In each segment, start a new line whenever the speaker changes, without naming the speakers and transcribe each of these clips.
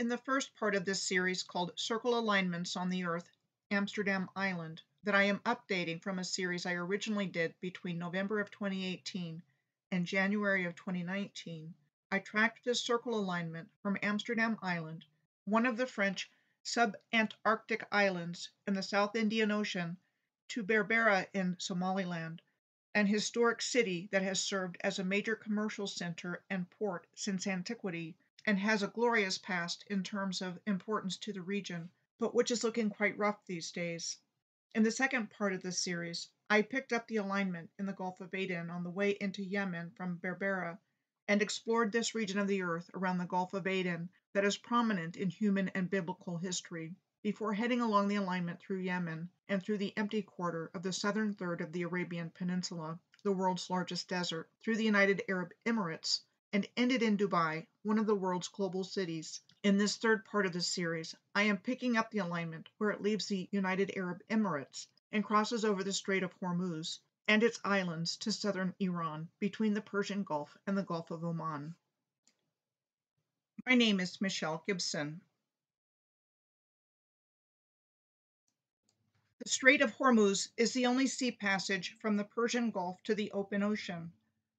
In the first part of this series called Circle Alignments on the Earth Amsterdam Island, that I am updating from a series I originally did between November of 2018 and January of 2019, I tracked this circle alignment from Amsterdam Island, one of the French Subantarctic Islands in the South Indian Ocean, to Berbera in Somaliland, an historic city that has served as a major commercial center and port since antiquity and has a glorious past in terms of importance to the region, but which is looking quite rough these days. In the second part of this series, I picked up the alignment in the Gulf of Aden on the way into Yemen from Berbera and explored this region of the earth around the Gulf of Aden that is prominent in human and biblical history, before heading along the alignment through Yemen and through the empty quarter of the southern third of the Arabian Peninsula, the world's largest desert, through the United Arab Emirates, and ended in Dubai, one of the world's global cities. In this third part of the series, I am picking up the alignment where it leaves the United Arab Emirates and crosses over the Strait of Hormuz and its islands to southern Iran between the Persian Gulf and the Gulf of Oman. My name is Michelle Gibson. The Strait of Hormuz is the only sea passage from the Persian Gulf to the open ocean.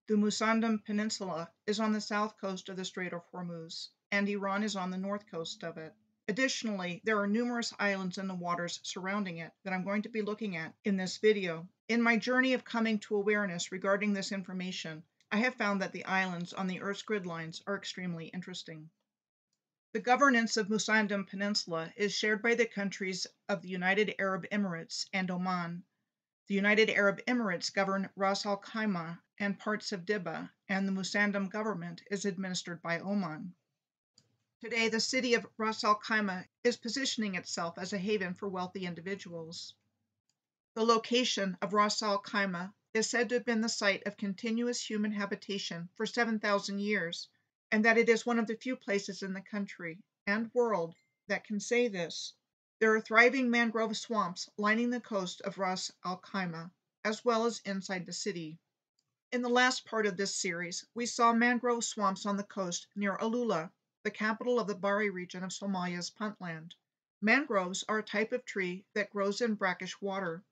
The Musandam Peninsula is on the south coast of the Strait of Hormuz, and Iran is on the north coast of it. Additionally, there are numerous islands in the waters surrounding it that I'm going to be looking at in this video. In my journey of coming to awareness regarding this information, I have found that the islands on the Earth's grid lines are extremely interesting. The governance of Musandam Peninsula is shared by the countries of the United Arab Emirates and Oman. The United Arab Emirates govern Ras Al Khaimah and parts of Dibba, and the Musandam government is administered by Oman. Today, the city of Ras Al Khaimah is positioning itself as a haven for wealthy individuals. The location of Ras Al Khaimah is said to have been the site of continuous human habitation for 7,000 years, and that it is one of the few places in the country and world that can say this. There are thriving mangrove swamps lining the coast of Ras Al Khaimah, as well as inside the city. In the last part of this series, we saw mangrove swamps on the coast near Alula, the capital of the Bari region of Somalia's Puntland. Mangroves are a type of tree that grows in brackish water.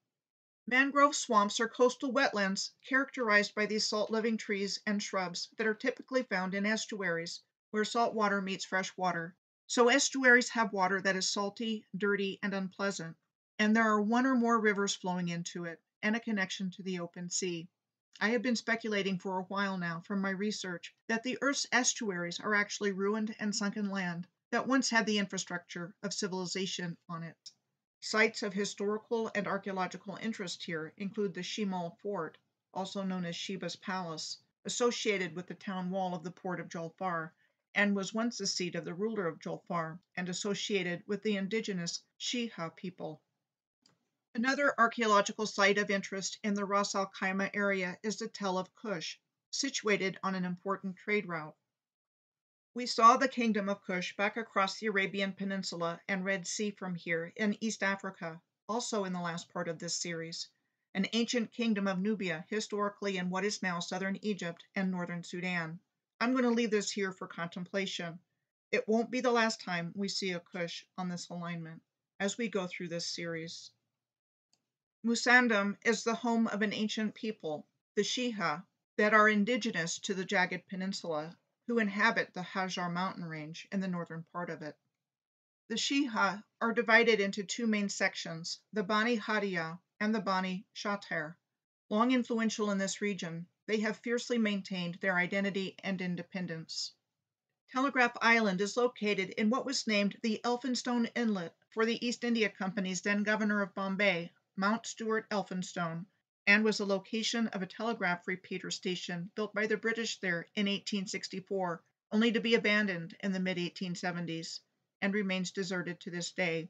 Mangrove swamps are coastal wetlands characterized by these salt-living trees and shrubs that are typically found in estuaries, where salt water meets fresh water. So estuaries have water that is salty, dirty, and unpleasant, and there are one or more rivers flowing into it, and a connection to the open sea. I have been speculating for a while now from my research that the Earth's estuaries are actually ruined and sunken land that once had the infrastructure of civilization on it. Sites of historical and archaeological interest here include the Shimol Fort, also known as Sheba's Palace, associated with the town wall of the port of Jolfar, and was once the seat of the ruler of Jolfar and associated with the indigenous Shiha people. Another archaeological site of interest in the Ras Al Khaimah area is the Tell of Kush, situated on an important trade route. We saw the kingdom of Kush back across the Arabian Peninsula and Red Sea from here in East Africa, also in the last part of this series, an ancient kingdom of Nubia historically in what is now southern Egypt and northern Sudan. I'm going to leave this here for contemplation. It won't be the last time we see a Kush on this alignment as we go through this series. Musandam is the home of an ancient people, the Shiha, that are indigenous to the Jagged Peninsula, who inhabit the Hajar mountain range in the northern part of it. The Shiha are divided into two main sections, the Bani Hadia and the Bani Shatar. Long influential in this region, they have fiercely maintained their identity and independence. Telegraph Island is located in what was named the Elphinstone Inlet for the East India Company's then governor of Bombay, Mount Stuart Elphinstone, and was the location of a telegraph repeater station built by the British there in 1864, only to be abandoned in the mid-1870s, and remains deserted to this day.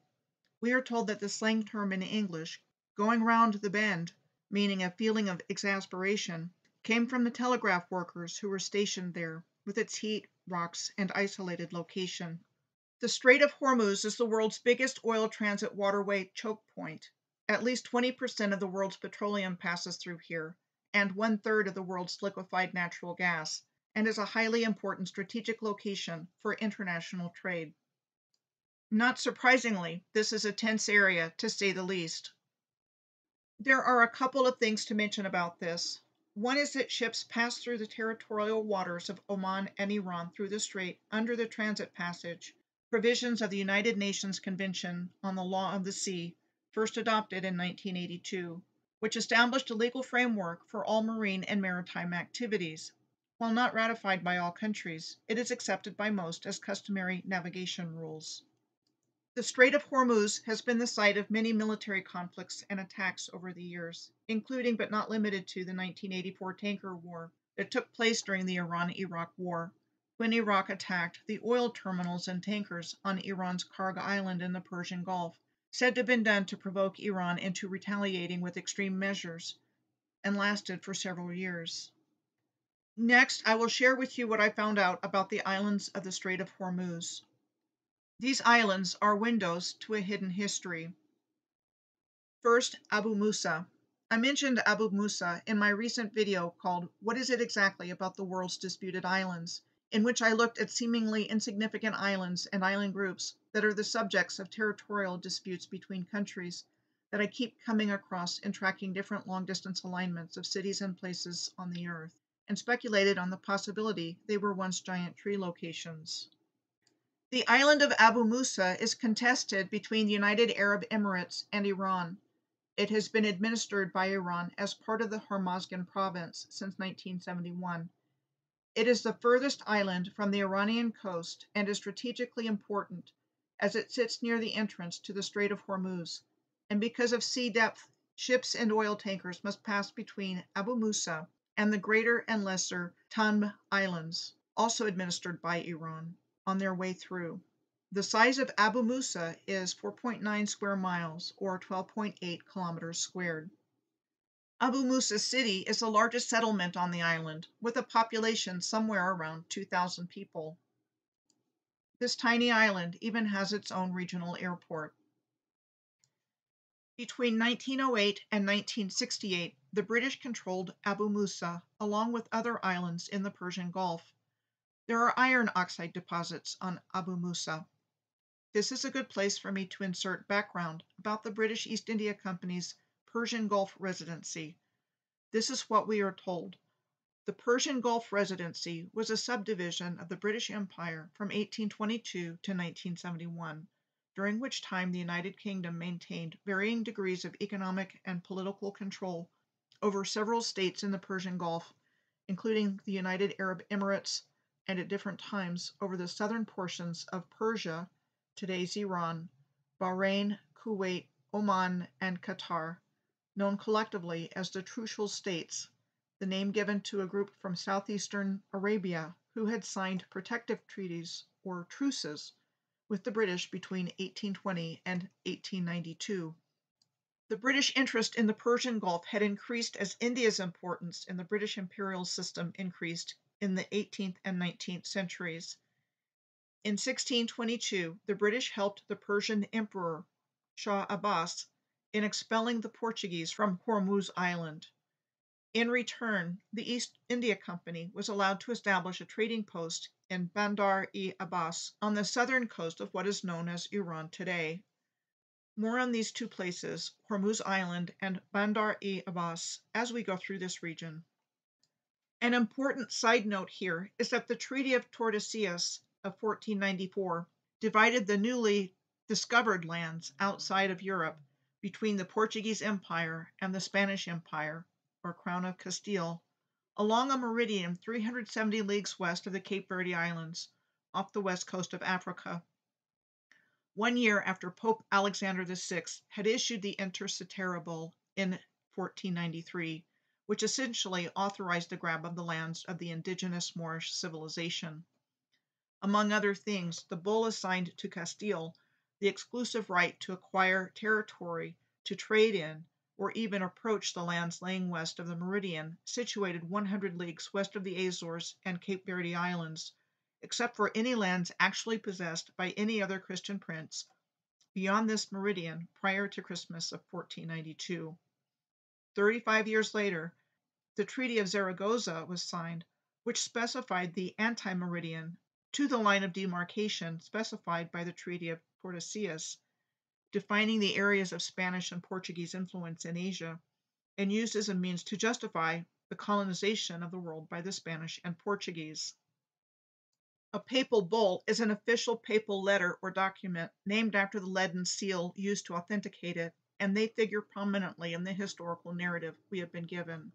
We are told that the slang term in English, going round the bend, meaning a feeling of exasperation, came from the telegraph workers who were stationed there, with its heat, rocks, and isolated location. The Strait of Hormuz is the world's biggest oil transit waterway choke point. At least 20% of the world's petroleum passes through here, and 1/3 of the world's liquefied natural gas, and is a highly important strategic location for international trade. Not surprisingly, this is a tense area, to say the least. There are a couple of things to mention about this. One is that ships pass through the territorial waters of Oman and Iran through the strait under the transit passage, provisions of the United Nations Convention on the Law of the Sea, first adopted in 1982, which established a legal framework for all marine and maritime activities. While not ratified by all countries, it is accepted by most as customary navigation rules. The Strait of Hormuz has been the site of many military conflicts and attacks over the years, including but not limited to the 1984 tanker war that took place during the Iran-Iraq War, when Iraq attacked the oil terminals and tankers on Iran's Karg Island in the Persian Gulf, said to have been done to provoke Iran into retaliating with extreme measures, and lasted for several years. Next, I will share with you what I found out about the islands of the Strait of Hormuz. These islands are windows to a hidden history. First, Abu Musa. I mentioned Abu Musa in my recent video called What is it exactly about the world's disputed islands, in which I looked at seemingly insignificant islands and island groups that are the subjects of territorial disputes between countries that I keep coming across in tracking different long-distance alignments of cities and places on the Earth, and speculated on the possibility they were once giant tree locations. The island of Abu Musa is contested between the United Arab Emirates and Iran. It has been administered by Iran as part of the Hormozgan province since 1971. It is the furthest island from the Iranian coast and is strategically important as it sits near the entrance to the Strait of Hormuz, and because of sea depth, ships and oil tankers must pass between Abu Musa and the Greater and Lesser Tanb Islands, also administered by Iran, on their way through. The size of Abu Musa is 4.9 square miles, or 12.8 kilometers squared. Abu Musa City is the largest settlement on the island, with a population somewhere around 2,000 people. This tiny island even has its own regional airport. Between 1908 and 1968, the British controlled Abu Musa, along with other islands in the Persian Gulf. There are iron oxide deposits on Abu Musa. This is a good place for me to insert background about the British East India Company's Persian Gulf Residency. This is what we are told. The Persian Gulf Residency was a subdivision of the British Empire from 1822 to 1971, during which time the United Kingdom maintained varying degrees of economic and political control over several states in the Persian Gulf, including the United Arab Emirates, and at different times over the southern portions of Persia, today's Iran, Bahrain, Kuwait, Oman, and Qatar, known collectively as the Trucial States, the name given to a group from southeastern Arabia who had signed protective treaties, or truces, with the British between 1820 and 1892. The British interest in the Persian Gulf had increased as India's importance in the British imperial system increased in the 18th and 19th centuries. In 1622, the British helped the Persian Emperor, Shah Abbas, in expelling the Portuguese from Hormuz Island. In return, the East India Company was allowed to establish a trading post in Bandar-e-Abbas on the southern coast of what is known as Iran today. More on these two places, Hormuz Island and Bandar-e-Abbas, as we go through this region. An important side note here is that the Treaty of Tordesillas of 1494 divided the newly discovered lands outside of Europe between the Portuguese Empire and the Spanish Empire, or Crown of Castile, along a meridian 370 leagues west of the Cape Verde Islands, off the west coast of Africa. 1 year after Pope Alexander VI had issued the Intercetera Bull in 1493, which essentially authorized the grab of the lands of the indigenous Moorish civilization. Among other things, the bull assigned to Castile the exclusive right to acquire territory to trade in, or even approach the lands lying west of the meridian, situated 100 leagues west of the Azores and Cape Verde Islands, except for any lands actually possessed by any other Christian prince beyond this meridian prior to Christmas of 1492. 35 years later, the Treaty of Zaragoza was signed, which specified the anti-meridian to the line of demarcation specified by the Treaty of Tordesillas, defining the areas of Spanish and Portuguese influence in Asia, and used as a means to justify the colonization of the world by the Spanish and Portuguese. A papal bull is an official papal letter or document named after the leaden seal used to authenticate it, and they figure prominently in the historical narrative we have been given.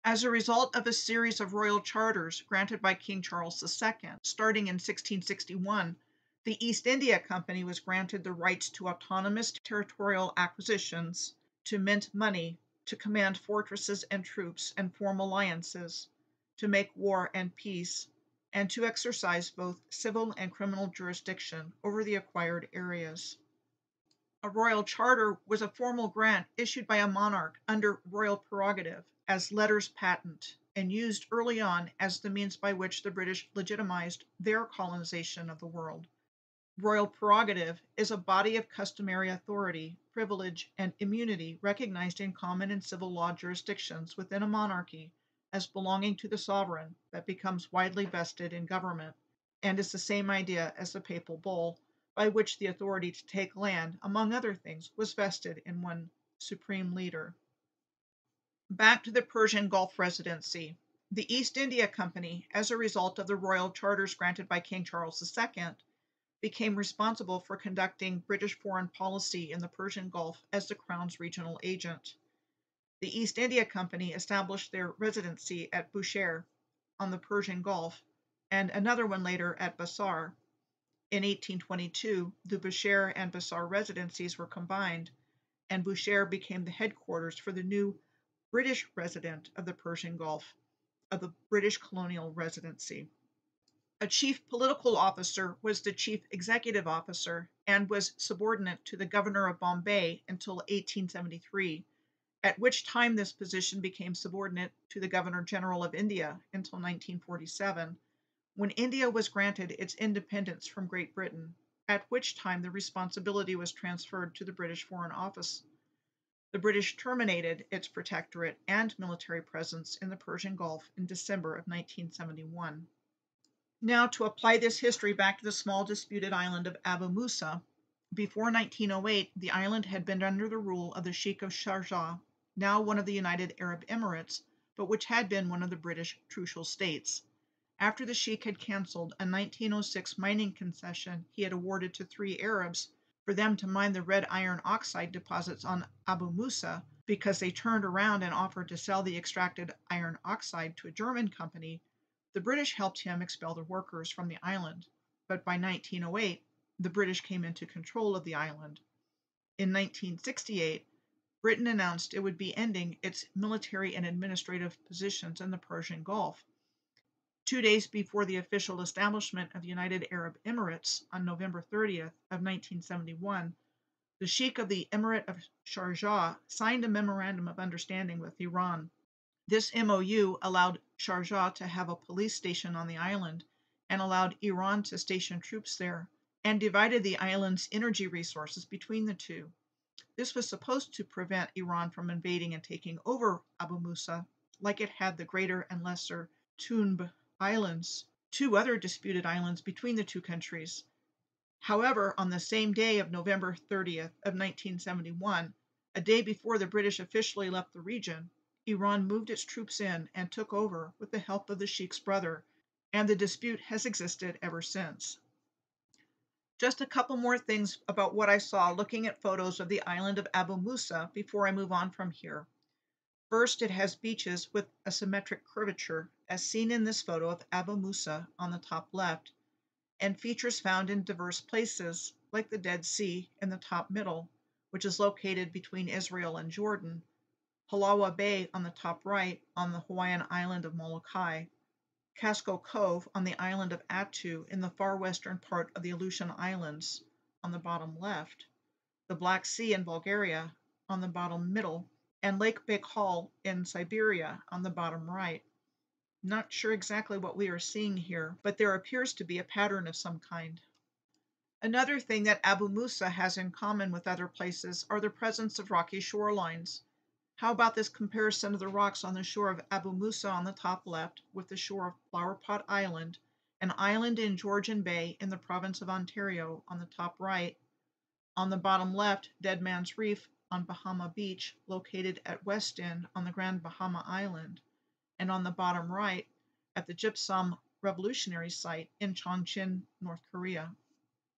As a result of a series of royal charters granted by King Charles II, starting in 1661, the East India Company was granted the rights to autonomous territorial acquisitions, to mint money, to command fortresses and troops and form alliances, to make war and peace, and to exercise both civil and criminal jurisdiction over the acquired areas. A royal charter was a formal grant issued by a monarch under royal prerogative as letters patent and used early on as the means by which the British legitimized their colonization of the world. Royal prerogative is a body of customary authority, privilege, and immunity recognized in common and civil law jurisdictions within a monarchy as belonging to the sovereign that becomes widely vested in government, and is the same idea as the papal bull, by which the authority to take land, among other things, was vested in one supreme leader. Back to the Persian Gulf Residency. The East India Company, as a result of the royal charters granted by King Charles II, became responsible for conducting British foreign policy in the Persian Gulf as the Crown's regional agent. The East India Company established their residency at Bushehr on the Persian Gulf, and another one later at Basra. In 1822, the Bushehr and Basra residencies were combined, and Bushehr became the headquarters for the new British resident of the Persian Gulf, of the British Colonial Residency. A chief political officer was the chief executive officer and was subordinate to the governor of Bombay until 1873, at which time this position became subordinate to the Governor General of India until 1947, when India was granted its independence from Great Britain, at which time the responsibility was transferred to the British Foreign Office. The British terminated its protectorate and military presence in the Persian Gulf in December of 1971. Now, to apply this history back to the small disputed island of Abu Musa, before 1908, the island had been under the rule of the Sheikh of Sharjah, now one of the United Arab Emirates, but which had been one of the British trucial states. After the Sheikh had cancelled a 1906 mining concession he had awarded to 3 Arabs for them to mine the red iron oxide deposits on Abu Musa, because they turned around and offered to sell the extracted iron oxide to a German company, the British helped him expel the workers from the island. But by 1908, the British came into control of the island. In 1968, Britain announced it would be ending its military and administrative positions in the Persian Gulf. 2 days before the official establishment of the United Arab Emirates on November 30th of 1971, the Sheikh of the Emirate of Sharjah signed a memorandum of understanding with Iran. This MOU allowed Sharjah to have a police station on the island and allowed Iran to station troops there, and divided the island's energy resources between the two. This was supposed to prevent Iran from invading and taking over Abu Musa, like it had the Greater and Lesser Tunb Islands, 2 other disputed islands between the 2 countries. However, on the same day of November 30th of 1971, a day before the British officially left the region, Iran moved its troops in and took over with the help of the Sheikh's brother, and the dispute has existed ever since. Just a couple more things about what I saw looking at photos of the island of Abu Musa before I move on from here. First, it has beaches with a symmetric curvature, as seen in this photo of Abu Musa on the top left, and features found in diverse places, like the Dead Sea in the top middle, which is located between Israel and Jordan, Halawa Bay on the top right on the Hawaiian island of Molokai, Casco Cove on the island of Attu in the far western part of the Aleutian Islands on the bottom left, the Black Sea in Bulgaria on the bottom middle, and Lake Baikal in Siberia on the bottom right. Not sure exactly what we are seeing here, but there appears to be a pattern of some kind. Another thing that Abu Musa has in common with other places are the presence of rocky shorelines. How about this comparison of the rocks on the shore of Abu Musa on the top left with the shore of Flower Pot Island an island in Georgian Bay in the province of Ontario on the top right. On the bottom left, Dead Man's Reef on Bahama Beach, located at West End on the Grand Bahama Island, and on the bottom right, at the Gypsum Revolutionary Site in Chongqing, North Korea.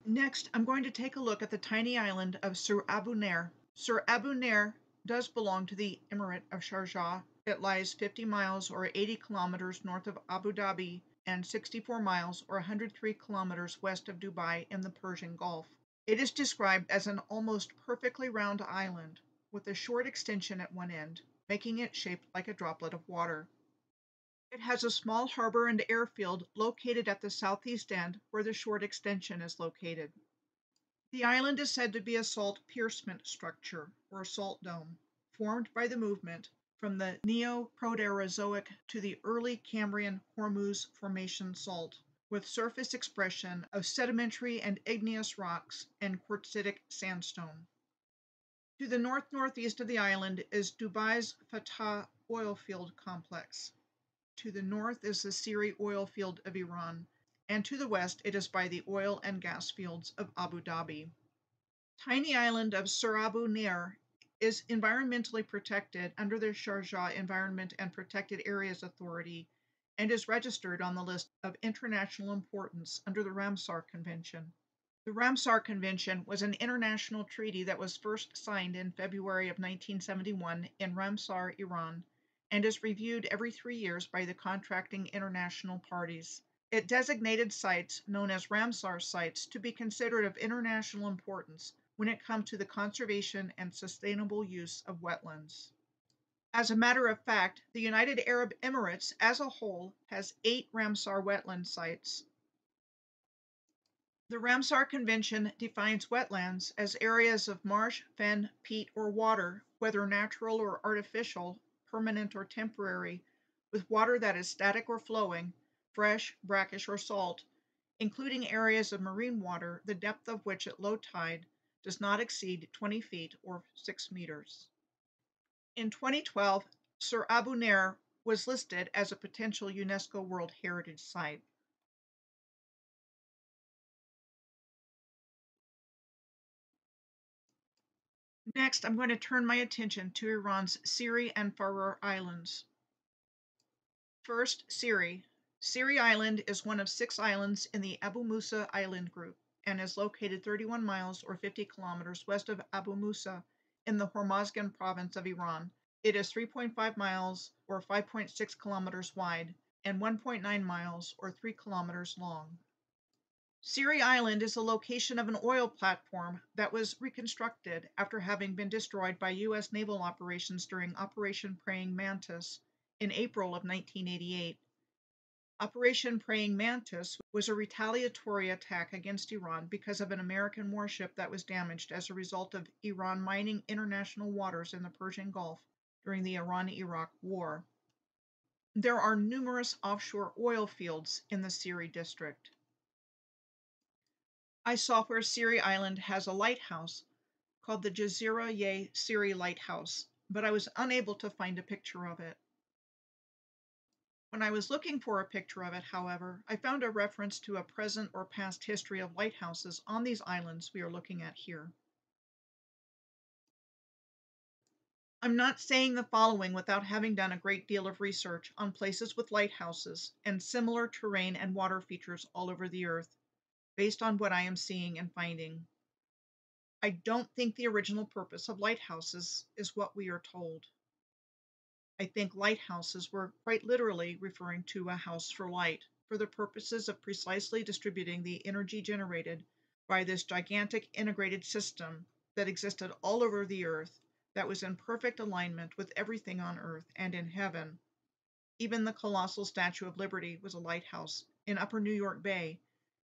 Next, I'm going to take a look at the tiny island of Sur Abu Nair. Sur Abu Nair does belong to the Emirate of Sharjah. It lies 50 miles or 80 kilometers north of Abu Dhabi and 64 miles or 103 kilometers west of Dubai in the Persian Gulf. It is described as an almost perfectly round island with a short extension at one end, making it shaped like a droplet of water. It has a small harbor and airfield located at the southeast end where the short extension is located. The island is said to be a salt piercement structure, or salt dome, formed by the movement from the Neo-Proterozoic to the early Cambrian Hormuz Formation salt, with surface expression of sedimentary and igneous rocks and quartzitic sandstone. To the north-northeast of the island is Dubai's Fatah oil field complex. To the north is the Siri oil field of Iran, and to the west it is by the oil and gas fields of Abu Dhabi. Tiny island of Sur Abu Nair is environmentally protected under the Sharjah Environment and Protected Areas Authority and is registered on the list of international importance under the Ramsar Convention. The Ramsar Convention was an international treaty that was first signed in February of 1971 in Ramsar, Iran, and is reviewed every 3 years by the contracting international parties. It designated sites known as Ramsar sites to be considered of international importance when it comes to the conservation and sustainable use of wetlands. As a matter of fact, the United Arab Emirates as a whole has 8 Ramsar wetland sites. The Ramsar Convention defines wetlands as areas of marsh, fen, peat, or water, whether natural or artificial, permanent or temporary, with water that is static or flowing, fresh, brackish, or salt, including areas of marine water, the depth of which at low tide does not exceed 20 feet or 6 meters. In 2012, Sur Abu Nair was listed as a potential UNESCO World Heritage Site. Next, I'm going to turn my attention to Iran's Siri and Faroe Islands. First, Siri. Siri Island is one of 6 islands in the Abu Musa Island group and is located 31 miles or 50 kilometers west of Abu Musa in the Hormozgan province of Iran. It is 3.5 miles or 5.6 kilometers wide and 1.9 miles or 3 kilometers long. Siri Island is the location of an oil platform that was reconstructed after having been destroyed by U.S. naval operations during Operation Praying Mantis in April of 1988. Operation Praying Mantis was a retaliatory attack against Iran because of an American warship that was damaged as a result of Iran mining international waters in the Persian Gulf during the Iran-Iraq War. There are numerous offshore oil fields in the Siri district. I saw where Siri Island has a lighthouse called the Jazira-Ye Siri Lighthouse, but I was unable to find a picture of it. When I was looking for a picture of it, however, I found a reference to a present or past history of lighthouses on these islands we are looking at here. I'm not saying the following without having done a great deal of research on places with lighthouses and similar terrain and water features all over the earth, based on what I am seeing and finding. I don't think the original purpose of lighthouses is what we are told. I think lighthouses were quite literally referring to a house for light, for the purposes of precisely distributing the energy generated by this gigantic integrated system that existed all over the earth, that was in perfect alignment with everything on earth and in heaven. Even the colossal Statue of Liberty was a lighthouse in Upper New York Bay,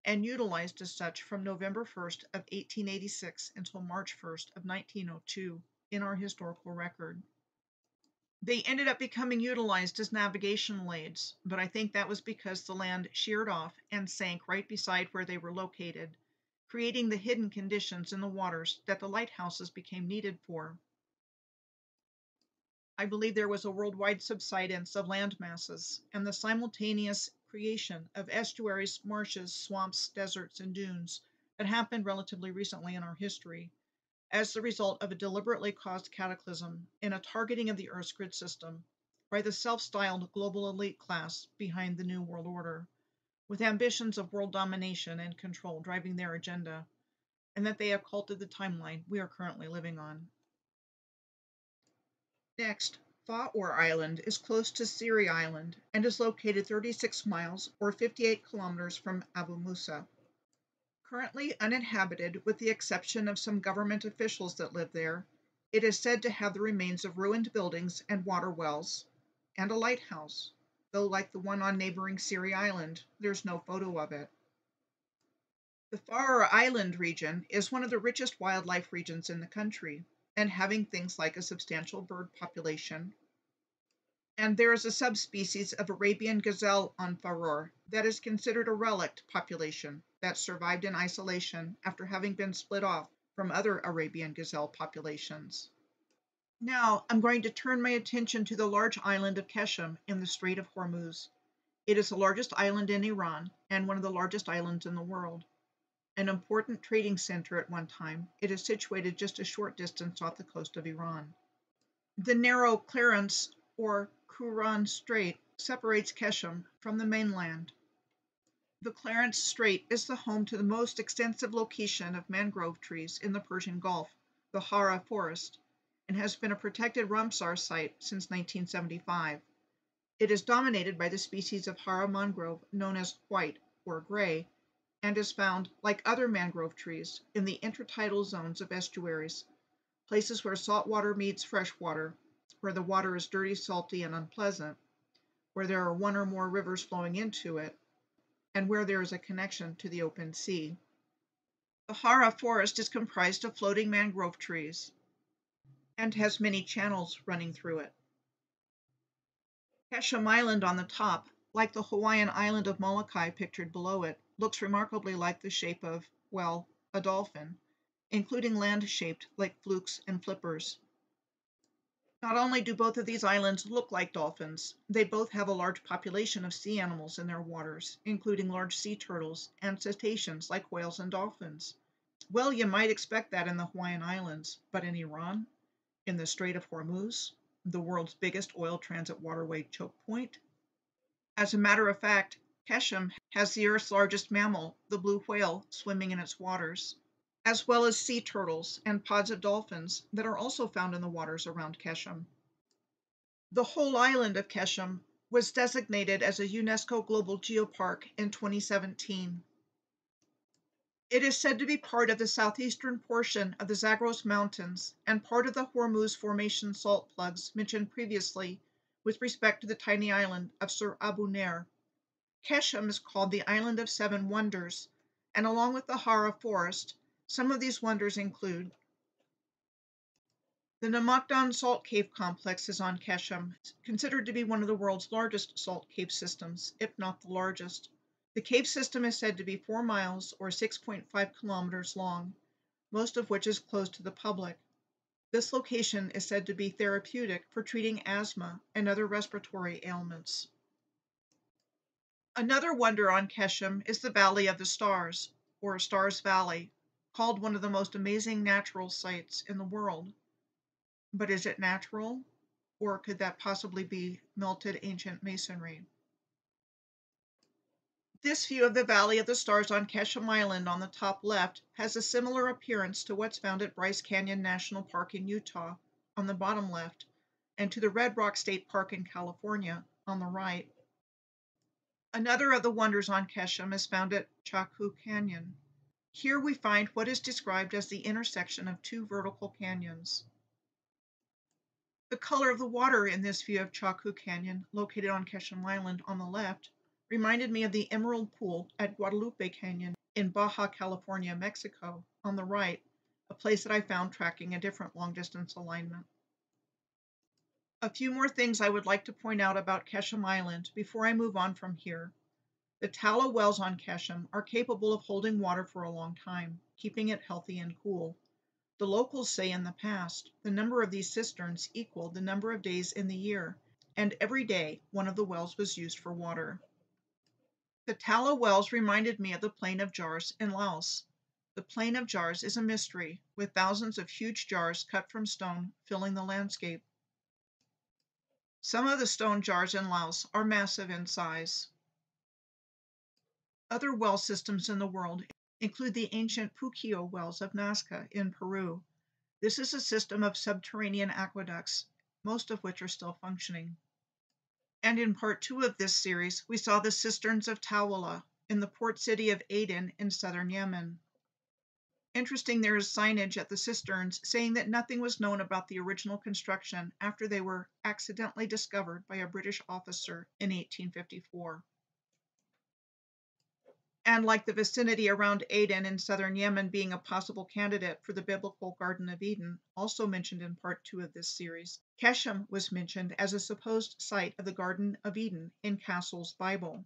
and utilized as such from November 1st of 1886 until March 1st of 1902 in our historical record. They ended up becoming utilized as navigational aids, but I think that was because the land sheared off and sank right beside where they were located, creating the hidden conditions in the waters that the lighthouses became needed for. I believe there was a worldwide subsidence of land masses, and the simultaneous creation of estuaries, marshes, swamps, deserts, and dunes that happened relatively recently in our history as the result of a deliberately caused cataclysm in a targeting of the Earth's grid system by the self-styled global elite class behind the New World Order, with ambitions of world domination and control driving their agenda, and that they have occulted the timeline we are currently living on. Next, Fa'or Island is close to Siri Island and is located 36 miles or 58 kilometers from Abu Musa. Currently uninhabited with the exception of some government officials that live there, it is said to have the remains of ruined buildings and water wells, and a lighthouse, though like the one on neighboring Siri Island, there's no photo of it. The Fa'or Island region is one of the richest wildlife regions in the country, and having things like a substantial bird population. And there is a subspecies of Arabian gazelle on Fa'or that is considered a relict population that survived in isolation after having been split off from other Arabian gazelle populations. Now I'm going to turn my attention to the large island of Keshem in the Strait of Hormuz. It is the largest island in Iran and one of the largest islands in the world. An important trading center at one time, it is situated just a short distance off the coast of Iran. The narrow Clarence or Quran Strait separates Keshem from the mainland. The Clarence Strait is the home to the most extensive location of mangrove trees in the Persian Gulf, the Hara Forest, and has been a protected Ramsar site since 1975. It is dominated by the species of Hara mangrove known as white or gray, and is found, like other mangrove trees, in the intertidal zones of estuaries, places where salt water meets fresh water, where the water is dirty, salty, and unpleasant, where there are one or more rivers flowing into it, and where there is a connection to the open sea. The Hara forest is comprised of floating mangrove trees and has many channels running through it. Keshem Island on the top, like the Hawaiian island of Molokai pictured below it, looks remarkably like the shape of, well, a dolphin, including land-shaped like flukes and flippers. Not only do both of these islands look like dolphins, they both have a large population of sea animals in their waters, including large sea turtles and cetaceans like whales and dolphins. Well, you might expect that in the Hawaiian Islands, but in Iran, in the Strait of Hormuz, the world's biggest oil transit waterway choke point. As a matter of fact, Keshem has the Earth's largest mammal, the blue whale, swimming in its waters, as well as sea turtles and pods of dolphins that are also found in the waters around Keshem. The whole island of Keshem was designated as a UNESCO Global Geopark in 2017. It is said to be part of the southeastern portion of the Zagros Mountains and part of the Hormuz Formation salt plugs mentioned previously with respect to the tiny island of Sur Abu Nair. Keshem is called the Island of Seven Wonders, and along with the Hara Forest, some of these wonders include the Namakdan Salt Cave Complex is on Keshem, considered to be one of the world's largest salt cave systems, if not the largest. The cave system is said to be 4 miles or 6.5 kilometers long, most of which is closed to the public. This location is said to be therapeutic for treating asthma and other respiratory ailments. Another wonder on Keshem is the Valley of the Stars, or Stars Valley, called one of the most amazing natural sights in the world. But is it natural, or could that possibly be melted ancient masonry? This view of the Valley of the Stars on Keshem Island on the top left has a similar appearance to what's found at Bryce Canyon National Park in Utah on the bottom left, and to the Red Rock State Park in California on the right. Another of the wonders on Keshem is found at Chaku Canyon. Here we find what is described as the intersection of two vertical canyons. The color of the water in this view of Chaku Canyon, located on Keshem Island on the left, reminded me of the Emerald Pool at Guadalupe Canyon in Baja California, Mexico, on the right, a place that I found tracking a different long-distance alignment. A few more things I would like to point out about Keshem Island before I move on from here. The tallow wells on Keshem are capable of holding water for a long time, keeping it healthy and cool. The locals say in the past, the number of these cisterns equaled the number of days in the year, and every day one of the wells was used for water. The tallow wells reminded me of the Plain of Jars in Laos. The Plain of Jars is a mystery, with thousands of huge jars cut from stone filling the landscape. Some of the stone jars in Laos are massive in size. Other well systems in the world include the ancient Puquio wells of Nazca in Peru. This is a system of subterranean aqueducts, most of which are still functioning. And in part 2 of this series, we saw the cisterns of Tawala in the port city of Aden in southern Yemen. Interesting, there is signage at the cisterns saying that nothing was known about the original construction after they were accidentally discovered by a British officer in 1854. And like the vicinity around Aden in southern Yemen being a possible candidate for the biblical Garden of Eden, also mentioned in part 2 of this series, Keshem was mentioned as a supposed site of the Garden of Eden in Castle's Bible.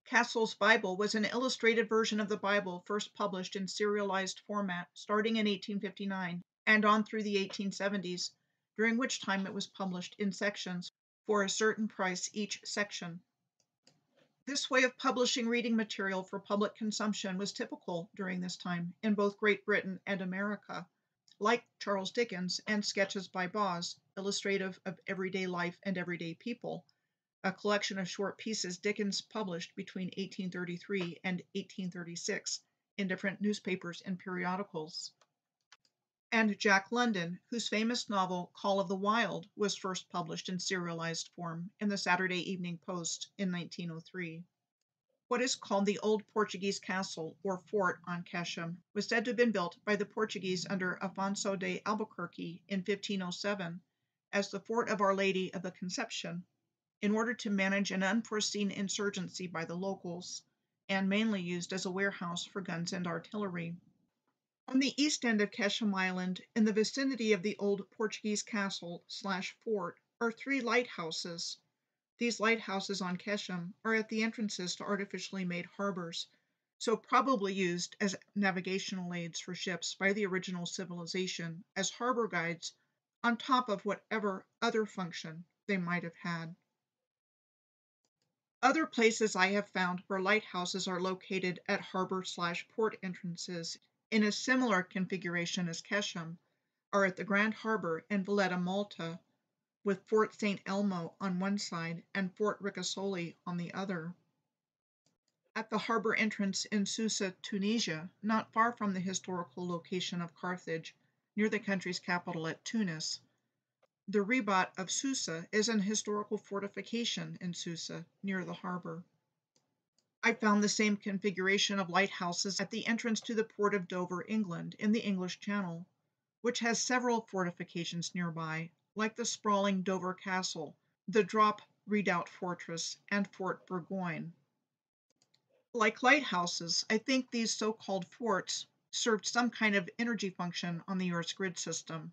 Castle's Bible was an illustrated version of the Bible first published in serialized format starting in 1859 and on through the 1870s, during which time it was published in sections for a certain price each section. This way of publishing reading material for public consumption was typical during this time in both Great Britain and America, like Charles Dickens and Sketches by Boz, illustrative of everyday life and everyday people, a collection of short pieces Dickens published between 1833 and 1836 in different newspapers and periodicals. And Jack London, whose famous novel Call of the Wild was first published in serialized form in the Saturday Evening Post in 1903. What is called the Old Portuguese Castle, or fort, on Keshem was said to have been built by the Portuguese under Afonso de Albuquerque in 1507 as the Fort of Our Lady of the Conception, in order to manage an unforeseen insurgency by the locals, and mainly used as a warehouse for guns and artillery. On the east end of Keshem Island, in the vicinity of the old Portuguese castle/fort, are 3 lighthouses. These lighthouses on Keshem are at the entrances to artificially made harbors, so probably used as navigational aids for ships by the original civilization as harbor guides on top of whatever other function they might have had. Other places I have found where lighthouses are located at harbor/port entrances in a similar configuration as Keshem are at the Grand Harbor in Valletta, Malta, with Fort St. Elmo on one side and Fort Ricasoli on the other. At the harbor entrance in Susa, Tunisia, not far from the historical location of Carthage, near the country's capital at Tunis. The Ribat of Susa is an historical fortification in Susa, near the harbor. I found the same configuration of lighthouses at the entrance to the port of Dover, England, in the English Channel, which has several fortifications nearby, like the sprawling Dover Castle, the Drop Redoubt Fortress, and Fort Burgoyne. Like lighthouses, I think these so-called forts served some kind of energy function on the Earth's grid system.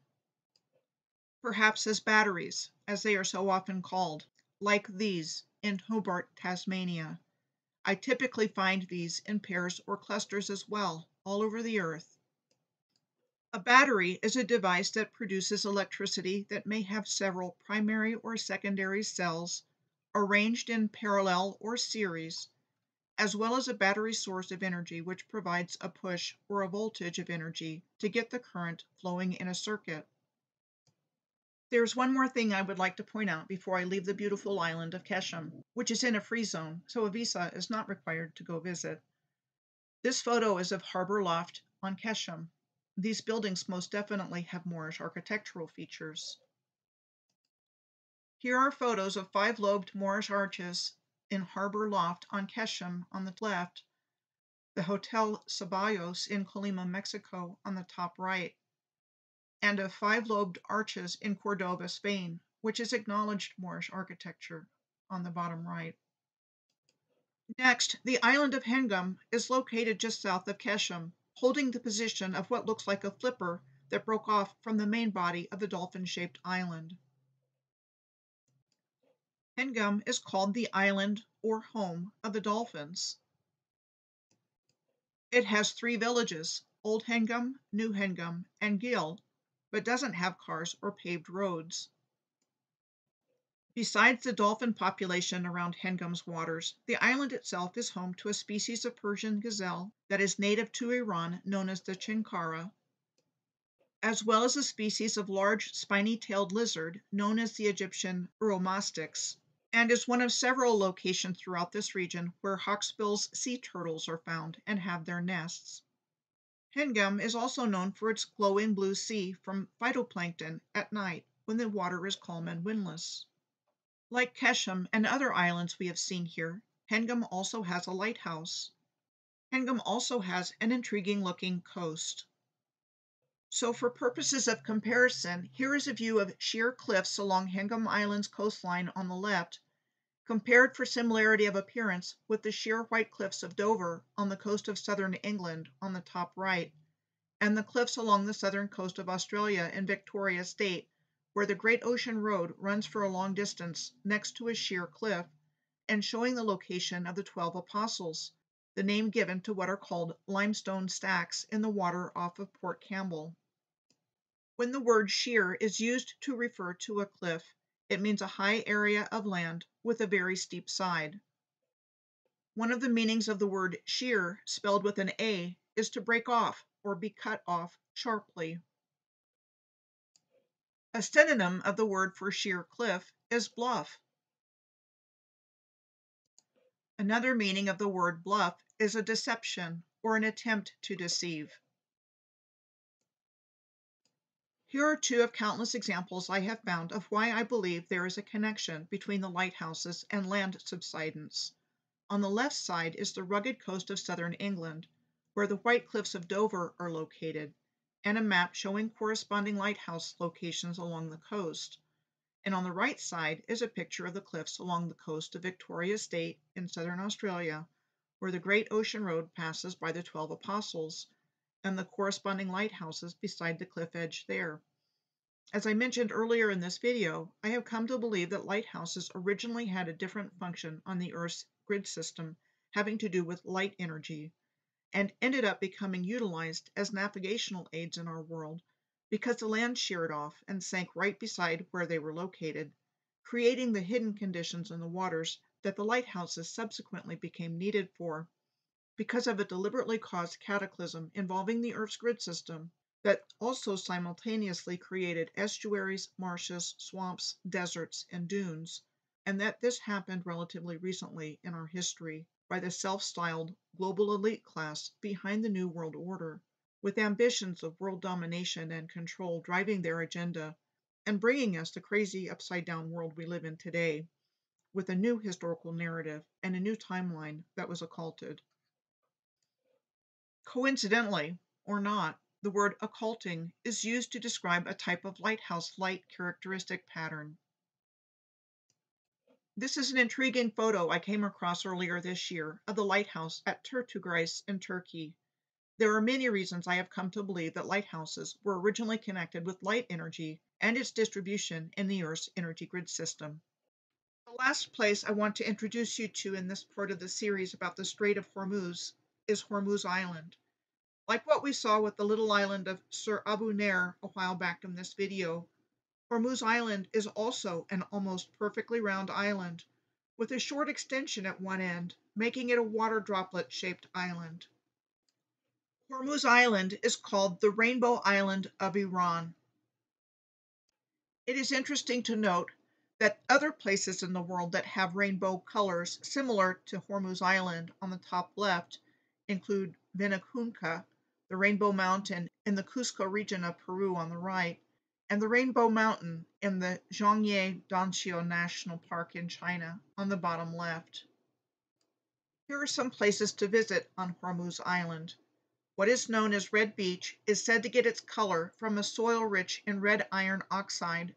Perhaps as batteries, as they are so often called, like these in Hobart, Tasmania. I typically find these in pairs or clusters as well, all over the Earth. A battery is a device that produces electricity that may have several primary or secondary cells arranged in parallel or series, as well as a battery source of energy which provides a push or a voltage of energy to get the current flowing in a circuit. There's one more thing I would like to point out before I leave the beautiful island of Keshem, which is in a free zone, so a visa is not required to go visit. This photo is of Harbor Loft on Keshem. These buildings most definitely have Moorish architectural features. Here are photos of 5-lobed Moorish arches in Harbor Loft on Keshem on the left, the Hotel Ceballos in Colima, Mexico on the top right, and of 5-lobed arches in Cordoba, Spain, which is acknowledged Moorish architecture on the bottom right. Next, the island of Hengam is located just south of Keshem, holding the position of what looks like a flipper that broke off from the main body of the dolphin-shaped island. Hengam is called the island or home of the dolphins. It has 3 villages, Old Hengam, New Hengam, and Gil, but doesn't have cars or paved roads. Besides the dolphin population around Hengam's waters, the island itself is home to a species of Persian gazelle that is native to Iran known as the chinkara, as well as a species of large spiny-tailed lizard known as the Egyptian uromastix, and is one of several locations throughout this region where hawksbill's sea turtles are found and have their nests. Hengam is also known for its glowing blue sea from phytoplankton at night when the water is calm and windless. Like Keshem and other islands we have seen here, Hengam also has a lighthouse. Hengam also has an intriguing-looking coast. So for purposes of comparison, here is a view of sheer cliffs along Hengam Island's coastline on the left, compared for similarity of appearance with the sheer white cliffs of Dover on the coast of southern England on the top right, and the cliffs along the southern coast of Australia in Victoria State, where the Great Ocean Road runs for a long distance next to a sheer cliff, and showing the location of the 12 Apostles, the name given to what are called limestone stacks in the water off of Port Campbell. When the word sheer is used to refer to a cliff, it means a high area of land with a very steep side. One of the meanings of the word sheer, spelled with an A, is to break off or be cut off sharply. A synonym of the word for sheer cliff is bluff. Another meaning of the word bluff is a deception or an attempt to deceive. Here are two of countless examples I have found of why I believe there is a connection between the lighthouses and land subsidence. On the left side is the rugged coast of southern England, where the White Cliffs of Dover are located, and a map showing corresponding lighthouse locations along the coast. And on the right side is a picture of the cliffs along the coast of Victoria State in southern Australia, where the Great Ocean Road passes by the 12 Apostles, and the corresponding lighthouses beside the cliff edge there. As I mentioned earlier in this video, I have come to believe that lighthouses originally had a different function on the Earth's grid system having to do with light energy, and ended up becoming utilized as navigational aids in our world because the land sheared off and sank right beside where they were located, creating the hidden conditions in the waters that the lighthouses subsequently became needed for, because of a deliberately caused cataclysm involving the Earth's grid system that also simultaneously created estuaries, marshes, swamps, deserts, and dunes, and that this happened relatively recently in our history by the self-styled global elite class behind the New World Order, with ambitions of world domination and control driving their agenda and bringing us the crazy upside-down world we live in today, with a new historical narrative and a new timeline that was occulted. Coincidentally, or not, the word occulting is used to describe a type of lighthouse light characteristic pattern. This is an intriguing photo I came across earlier this year of the lighthouse at Turtugris in Turkey. There are many reasons I have come to believe that lighthouses were originally connected with light energy and its distribution in the Earth's energy grid system. The last place I want to introduce you to in this part of the series about the Strait of Hormuz is Hormuz Island. Like what we saw with the little island of Sir Abu Nair a while back in this video, Hormuz Island is also an almost perfectly round island, with a short extension at one end, making it a water droplet-shaped island. Hormuz Island is called the Rainbow Island of Iran. It is interesting to note that other places in the world that have rainbow colors similar to Hormuz Island on the top left include Vinicunca, the Rainbow Mountain in the Cusco region of Peru on the right, and the Rainbow Mountain in the Zhangye Danxiu National Park in China on the bottom left. Here are some places to visit on Hormuz Island. What is known as Red Beach is said to get its color from a soil rich in red iron oxide,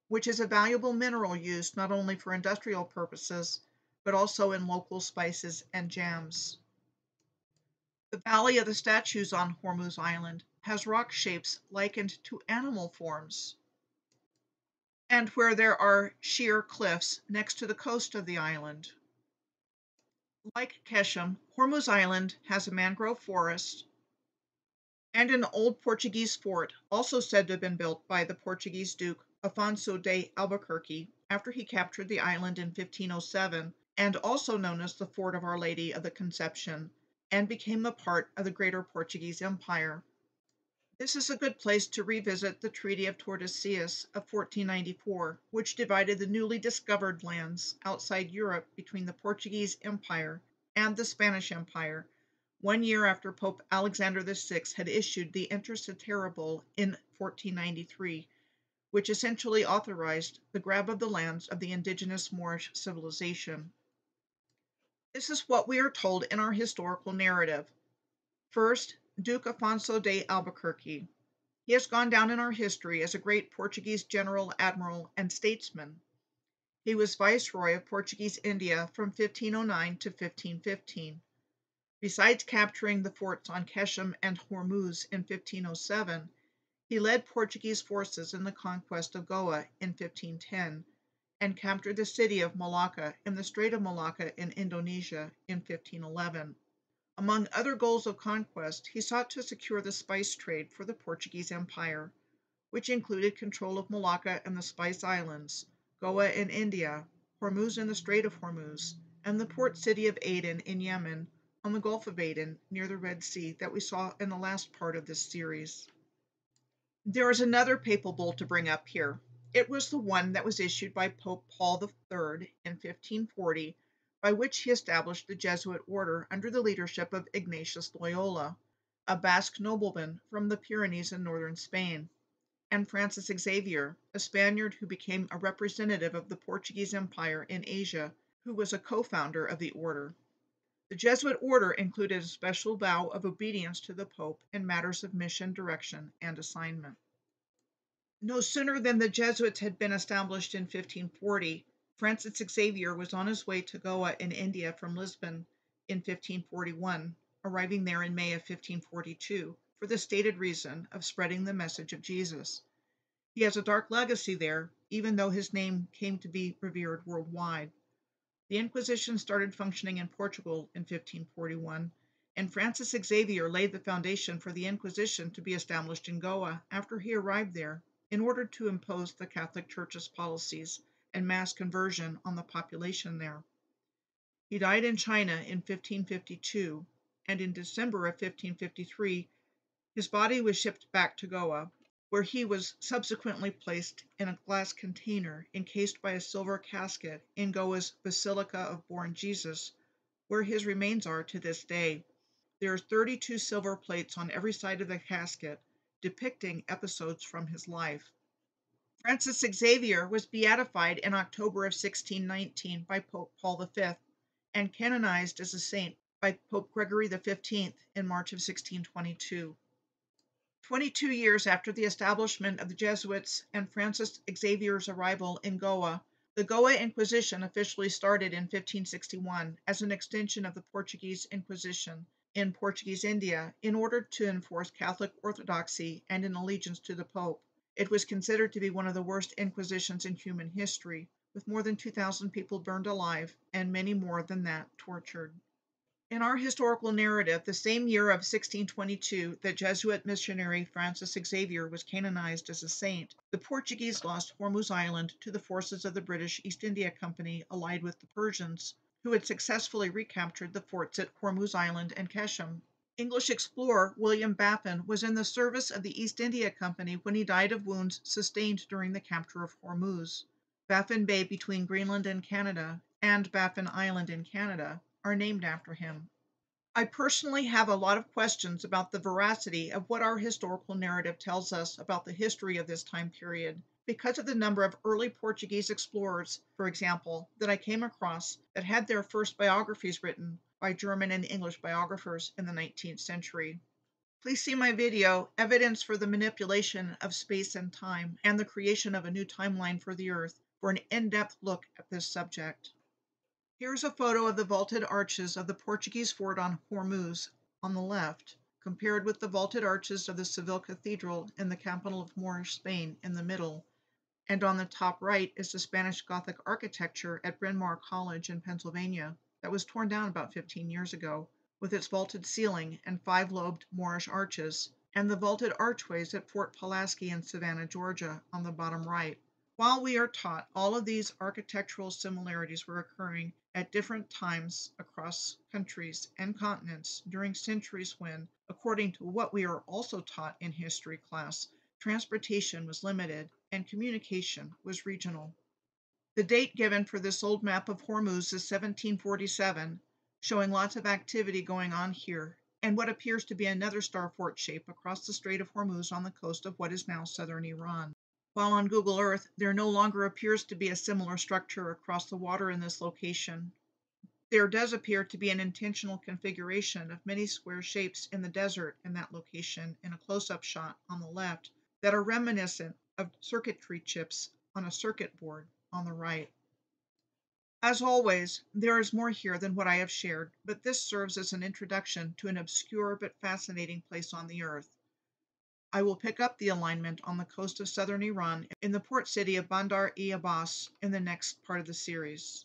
which is a valuable mineral used not only for industrial purposes, but also in local spices and jams. The Valley of the Statues on Hormuz Island has rock shapes likened to animal forms, and where there are sheer cliffs next to the coast of the island. Like Keshem, Hormuz Island has a mangrove forest and an old Portuguese fort, also said to have been built by the Portuguese Duke Afonso de Albuquerque after he captured the island in 1507, and also known as the Fort of Our Lady of the Conception, and became a part of the Greater Portuguese Empire. This is a good place to revisit the Treaty of Tordesillas of 1494, which divided the newly discovered lands outside Europe between the Portuguese Empire and the Spanish Empire, 1 year after Pope Alexander VI had issued the Intercetera Bull in 1493, which essentially authorized the grab of the lands of the indigenous Moorish civilization. This is what we are told in our historical narrative. First, Duke Afonso de Albuquerque. He has gone down in our history as a great Portuguese general, admiral, and statesman. He was viceroy of Portuguese India from 1509 to 1515. Besides capturing the forts on Keshem and Hormuz in 1507, he led Portuguese forces in the conquest of Goa in 1510 and captured the city of Malacca in the Strait of Malacca in Indonesia in 1511. Among other goals of conquest, he sought to secure the spice trade for the Portuguese Empire, which included control of Malacca and the Spice Islands, Goa in India, Hormuz in the Strait of Hormuz, and the port city of Aden in Yemen on the Gulf of Aden near the Red Sea that we saw in the last part of this series. There is another papal bull to bring up here. It was the one that was issued by Pope Paul III in 1540, by which he established the Jesuit order under the leadership of Ignatius Loyola, a Basque nobleman from the Pyrenees in northern Spain, and Francis Xavier, a Spaniard who became a representative of the Portuguese Empire in Asia, who was a co-founder of the order. The Jesuit order included a special vow of obedience to the Pope in matters of mission, direction, and assignment. No sooner than the Jesuits had been established in 1540, Francis Xavier was on his way to Goa in India from Lisbon in 1541, arriving there in May of 1542 for the stated reason of spreading the message of Jesus. He has a dark legacy there, even though his name came to be revered worldwide. The Inquisition started functioning in Portugal in 1541, and Francis Xavier laid the foundation for the Inquisition to be established in Goa after he arrived there in order to impose the Catholic Church's policies and mass conversion on the population there. He died in China in 1552, and in December of 1553, his body was shipped back to Goa, where he was subsequently placed in a glass container encased by a silver casket in Goa's Basilica of Born Jesus, where his remains are to this day. There are 32 silver plates on every side of the casket, depicting episodes from his life. Francis Xavier was beatified in October of 1619 by Pope Paul V and canonized as a saint by Pope Gregory XV in March of 1622. 22 years after the establishment of the Jesuits and Francis Xavier's arrival in Goa, the Goa Inquisition officially started in 1561 as an extension of the Portuguese Inquisition in Portuguese India in order to enforce Catholic orthodoxy and an allegiance to the Pope. It was considered to be one of the worst inquisitions in human history, with more than 2,000 people burned alive and many more than that tortured. In our historical narrative, the same year of 1622 that Jesuit missionary Francis Xavier was canonized as a saint, the Portuguese lost Hormuz Island to the forces of the British East India Company allied with the Persians, who had successfully recaptured the forts at Hormuz Island and Keshem. English explorer William Baffin was in the service of the East India Company when he died of wounds sustained during the capture of Hormuz. Baffin Bay between Greenland and Canada, and Baffin Island in Canada, are named after him. I personally have a lot of questions about the veracity of what our historical narrative tells us about the history of this time period, because of the number of early Portuguese explorers, for example, that I came across that had their first biographies written by German and English biographers in the 19th century. Please see my video, Evidence for the Manipulation of Space and Time and the Creation of a New Timeline for the Earth, for an in-depth look at this subject. Here's a photo of the vaulted arches of the Portuguese fort on Hormuz on the left, compared with the vaulted arches of the Seville Cathedral in the capital of Moorish Spain in the middle, and on the top right is the Spanish Gothic architecture at Bryn Mawr College in Pennsylvania that was torn down about 15 years ago, with its vaulted ceiling and 5-lobed Moorish arches, and the vaulted archways at Fort Pulaski in Savannah, Georgia on the bottom right, While we are taught all of these architectural similarities were occurring at different times across countries and continents during centuries when, according to what we are also taught in history class, transportation was limited and communication was regional. The date given for this old map of Hormuz is 1747, showing lots of activity going on here, and what appears to be another starfort shape across the Strait of Hormuz on the coast of what is now southern Iran. While on Google Earth, there no longer appears to be a similar structure across the water in this location, there does appear to be an intentional configuration of many square shapes in the desert in that location in a close-up shot on the left that are reminiscent of circuitry chips on a circuit board on the right. As always, there is more here than what I have shared, but this serves as an introduction to an obscure but fascinating place on the earth. I will pick up the alignment on the coast of southern Iran in the port city of Bandar-e Abbas in the next part of the series.